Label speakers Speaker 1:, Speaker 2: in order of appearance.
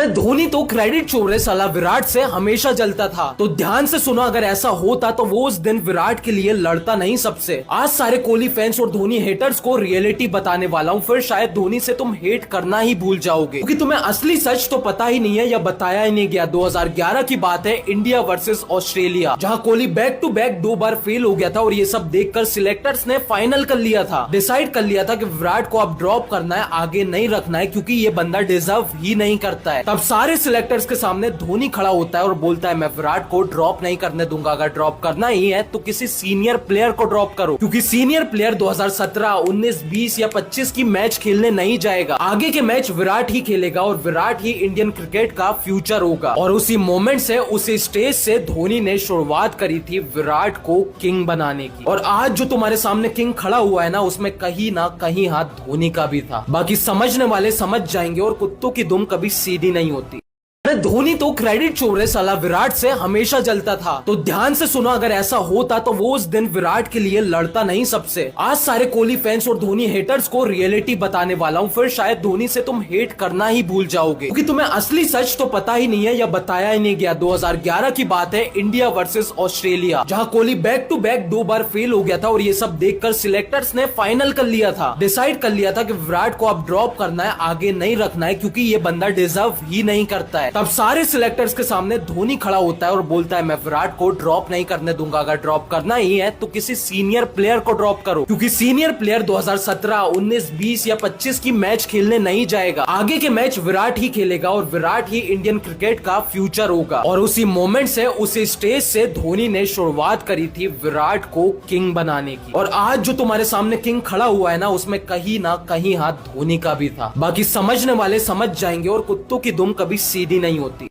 Speaker 1: अरे धोनी तो क्रेडिट चोर है साला, विराट से हमेशा जलता था। तो ध्यान से सुनो, अगर ऐसा होता तो वो उस दिन विराट के लिए लड़ता नहीं सबसे। आज सारे कोहली फैंस और धोनी हेटर्स को रियलिटी बताने वाला हूँ, फिर शायद धोनी से तुम हेट करना ही भूल जाओगे, क्योंकि तुम्हें असली सच तो पता ही नहीं है या बताया ही नहीं गया। 2011 की बात है, इंडिया वर्सेस ऑस्ट्रेलिया, जहाँ कोहली बैक टू बैक 2 बार फेल हो गया था और ये सब देखकर सिलेक्टर्स ने फाइनल कर लिया था, डिसाइड कर लिया था कि विराट को अब ड्रॉप करना है, आगे नहीं रखना है, क्योंकि ये बंदा डिजर्व ही नहीं करता है। तब सारे सिलेक्टर्स के सामने धोनी खड़ा होता है और बोलता है मैं विराट को ड्रॉप नहीं करने दूंगा, अगर ड्रॉप करना ही है तो किसी सीनियर प्लेयर को ड्रॉप करो, क्योंकि सीनियर प्लेयर 2017, 19, 20 या 25 की मैच खेलने नहीं जाएगा, आगे के मैच विराट ही खेलेगा और विराट ही इंडियन क्रिकेट का फ्यूचर होगा। और उसी मोमेंट से, उसी स्टेज से धोनी ने शुरुआत करी थी विराट को किंग बनाने की। और आज जो तुम्हारे सामने किंग खड़ा हुआ है ना, उसमें कहीं ना कहीं हाथ धोनी का भी था। बाकी समझने वाले समझ जाएंगे, और कुत्तों की दुम कभी सीधी नहीं होती। अरे धोनी तो क्रेडिट चोर है साला, विराट से हमेशा जलता था। तो ध्यान से सुनो, अगर ऐसा होता तो वो उस दिन विराट के लिए लड़ता नहीं सबसे। आज सारे कोहली फैंस और धोनी हेटर्स को रियलिटी बताने वाला हूँ, फिर शायद धोनी से तुम हेट करना ही भूल जाओगे, क्योंकि तुम्हें असली सच तो पता ही नहीं है या बताया ही नहीं गया। 2011 की बात है, इंडिया वर्सेस ऑस्ट्रेलिया, जहाँ कोहली बैक टू बैक 2 बार फेल हो गया था और ये सब देखकर सिलेक्टर्स ने फाइनल कर लिया था, डिसाइड कर लिया था कि विराट को अब ड्रॉप करना है, आगे नहीं रखना है, क्योंकि ये बंदा डिजर्व ही नहीं करता है। तब सारे सिलेक्टर्स के सामने धोनी खड़ा होता है और बोलता है मैं विराट को ड्रॉप नहीं करने दूंगा, अगर ड्रॉप करना ही है तो किसी सीनियर प्लेयर को ड्रॉप करो, क्योंकि सीनियर प्लेयर 2017, 19, 20 या 25 की मैच खेलने नहीं जाएगा, आगे के मैच विराट ही खेलेगा और विराट ही इंडियन क्रिकेट का फ्यूचर होगा। और उसी मोमेंट से, उसी स्टेज से धोनी ने शुरुआत करी थी विराट को किंग बनाने की। और आज जो तुम्हारे सामने किंग खड़ा हुआ है ना, उसमें कहीं ना कहीं हाथ धोनी का भी था। बाकी समझने वाले समझ जाएंगे, और कुत्तों की दुम कभी सीधी नहीं होती।